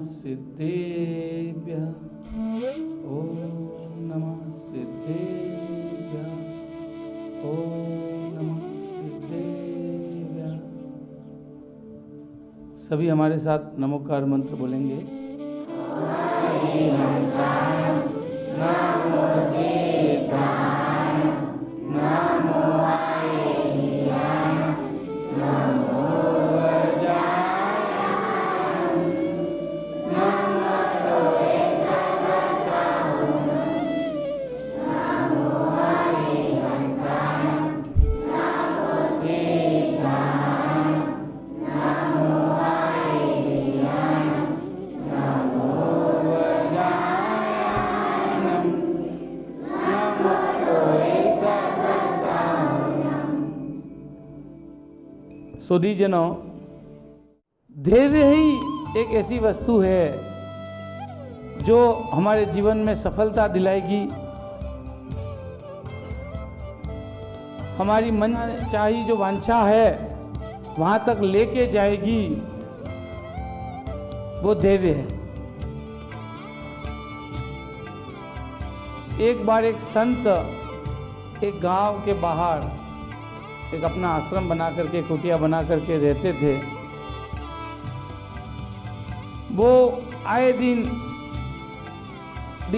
सिद्धेभ्यः ओम नमः सिद्धेभ्यः ओम नमः सिद्धेभ्यः। सभी हमारे साथ नमोकार मंत्र बोलेंगे। नमो सिद्धाय नमो आर्याय नमो वज्राय नमो लोहितसाहुं नमो हरिहंताय नमो सिद्धाय नमो आर्याय नमो वज्राय नमो लोहितसाहुं। सुधीजनों, धैर्य ही एक ऐसी वस्तु है जो हमारे जीवन में सफलता दिलाएगी, हमारी मन चाही जो वांछा है वहां तक लेके जाएगी, वो धैर्य है। एक बार एक संत एक गांव के बाहर एक अपना आश्रम बना करके, कुटिया बना करके रहते थे। वो आए दिन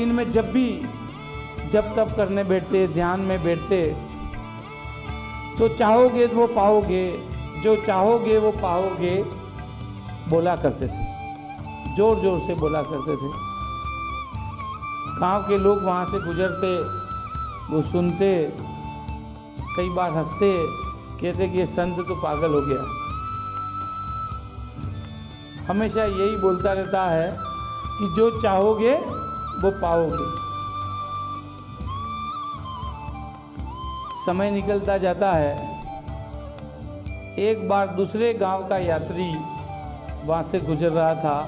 में जब भी जब तब करने बैठते, ध्यान में बैठते, तो चाहोगे वो पाओगे, जो चाहोगे वो पाओगे बोला करते थे, जोर जोर से बोला करते थे। गांव के लोग वहाँ से गुजरते, वो सुनते, कई बार हंसते, कहते कि ये संत तो पागल हो गया। हमेशा यही बोलता रहता है कि जो चाहोगे वो पाओगे। समय निकलता जाता है। एक बार दूसरे गांव का यात्री वहाँ से गुजर रहा था।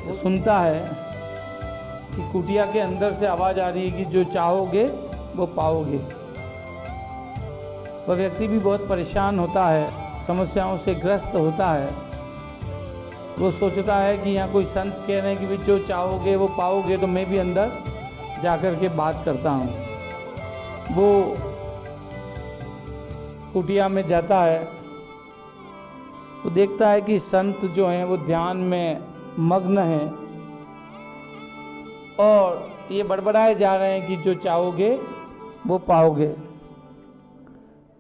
वो सुनता है कि कुटिया के अंदर से आवाज़ आ रही है कि जो चाहोगे वो पाओगे। वह व्यक्ति भी बहुत परेशान होता है, समस्याओं से ग्रस्त होता है। वो सोचता है कि यहाँ कोई संत कह रहे हैं कि भाई जो चाहोगे वो पाओगे, तो मैं भी अंदर जाकर के बात करता हूँ। वो कुटिया में जाता है, वो देखता है कि संत जो हैं वो ध्यान में मग्न हैं और ये बड़बड़ाए जा रहे हैं कि जो चाहोगे वो पाओगे।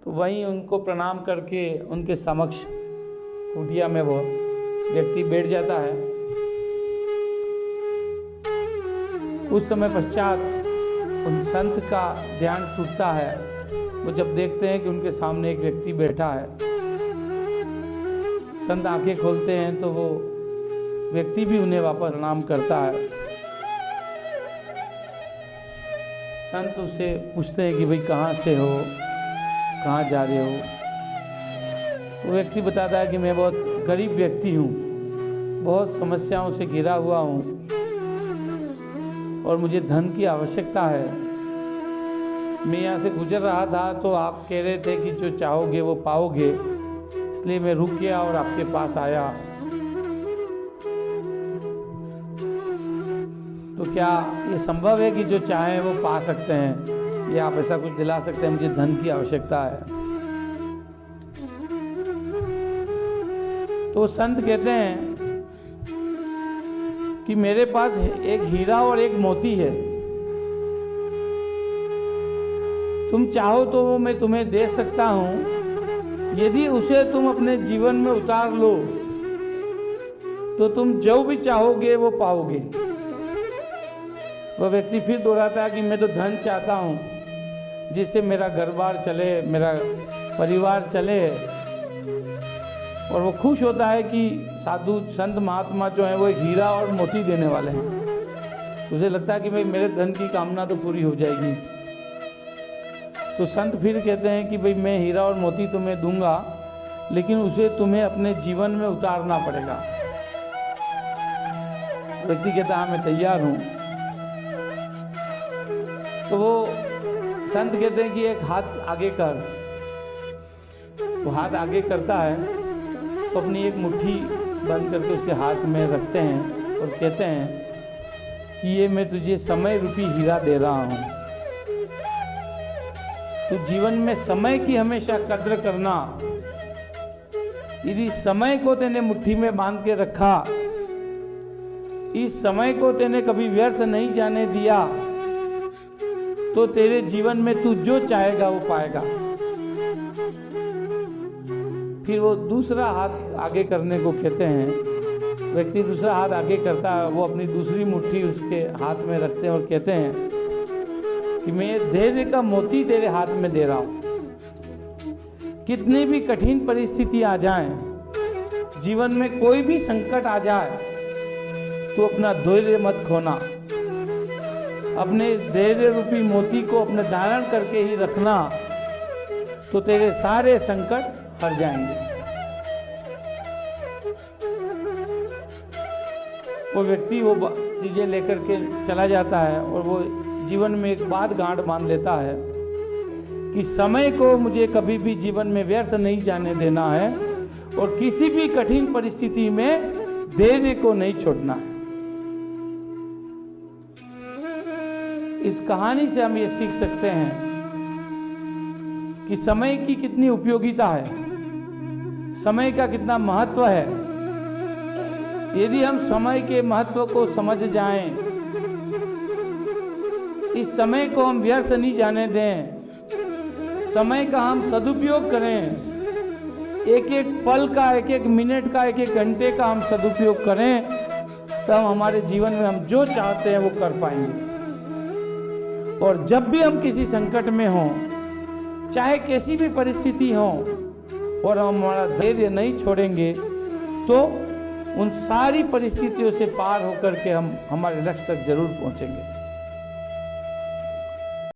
तो वहीं उनको प्रणाम करके उनके समक्ष कुटिया में वो व्यक्ति बैठ जाता है। कुछ समय पश्चात उन संत का ध्यान टूटता है। वो जब देखते हैं कि उनके सामने एक व्यक्ति बैठा है, संत आंखें खोलते हैं तो वो व्यक्ति भी उन्हें वापस प्रणाम करता है। संत उससे पूछते हैं कि भाई कहाँ से हो, कहाँ जा रहे हो। तो व्यक्ति बताता है कि मैं बहुत गरीब व्यक्ति हूँ, बहुत समस्याओं से घिरा हुआ हूँ और मुझे धन की आवश्यकता है। मैं यहाँ से गुजर रहा था तो आप कह रहे थे कि जो चाहोगे वो पाओगे, इसलिए मैं रुक गया और आपके पास आया। तो क्या ये संभव है कि जो चाहें वो पा सकते हैं, या आप ऐसा कुछ दिला सकते हैं? मुझे धन की आवश्यकता है। तो संत कहते हैं कि मेरे पास एक हीरा और एक मोती है, तुम चाहो तो वो मैं तुम्हें दे सकता हूं। यदि उसे तुम अपने जीवन में उतार लो तो तुम जो भी चाहोगे वो पाओगे। वह व्यक्ति फिर दोहराता है कि मैं तो धन चाहता हूँ जिससे मेरा घर-बार चले, मेरा परिवार चले। और वो खुश होता है कि साधु संत महात्मा जो हैं वो एक हीरा और मोती देने वाले हैं। उसे लगता है कि भाई मेरे धन की कामना तो पूरी हो जाएगी। तो संत फिर कहते हैं कि भाई मैं हीरा और मोती तुम्हें दूंगा, लेकिन उसे तुम्हें अपने जीवन में उतारना पड़ेगा। व्यक्ति कहता है मैं तैयार हूँ। तो वो संत कहते हैं कि एक हाथ आगे कर। वो हाथ आगे करता है तो अपनी एक मुट्ठी बंद करके उसके हाथ में रखते हैं और कहते हैं कि ये मैं तुझे समय रूपी हीरा दे रहा हूँ। तो जीवन में समय की हमेशा कद्र करना। यदि समय को तेने मुट्ठी में बांध के रखा, इस समय को तेने कभी व्यर्थ नहीं जाने दिया, तो तेरे जीवन में तू जो चाहेगा वो पाएगा। फिर वो दूसरा हाथ आगे करने को कहते हैं। व्यक्ति दूसरा हाथ आगे करता है, वो अपनी दूसरी मुट्ठी उसके हाथ में रखते हैं और कहते हैं कि मैं धैर्य का मोती तेरे हाथ में दे रहा हूं। कितनी भी कठिन परिस्थिति आ जाए, जीवन में कोई भी संकट आ जाए, तो अपना धैर्य मत खोना। अपने धैर्य रूपी मोती को अपने धारण करके ही रखना, तो तेरे सारे संकट हट जाएंगे। वो व्यक्ति वो चीजें लेकर के चला जाता है और वो जीवन में एक बात गांठ बांध लेता है कि समय को मुझे कभी भी जीवन में व्यर्थ नहीं जाने देना है और किसी भी कठिन परिस्थिति में धैर्य को नहीं छोड़ना है। इस कहानी से हम ये सीख सकते हैं कि समय की कितनी उपयोगिता है, समय का कितना महत्व है। यदि हम समय के महत्व को समझ जाएं, इस समय को हम व्यर्थ नहीं जाने दें, समय का हम सदुपयोग करें, एक एक पल का, एक एक मिनट का, एक एक घंटे का हम सदुपयोग करें, तो हम हमारे जीवन में हम जो चाहते हैं वो कर पाएंगे। और जब भी हम किसी संकट में हों, चाहे कैसी भी परिस्थिति हो, और हम हमारा धैर्य नहीं छोड़ेंगे, तो उन सारी परिस्थितियों से पार होकर के हम हमारे लक्ष्य तक जरूर पहुंचेंगे।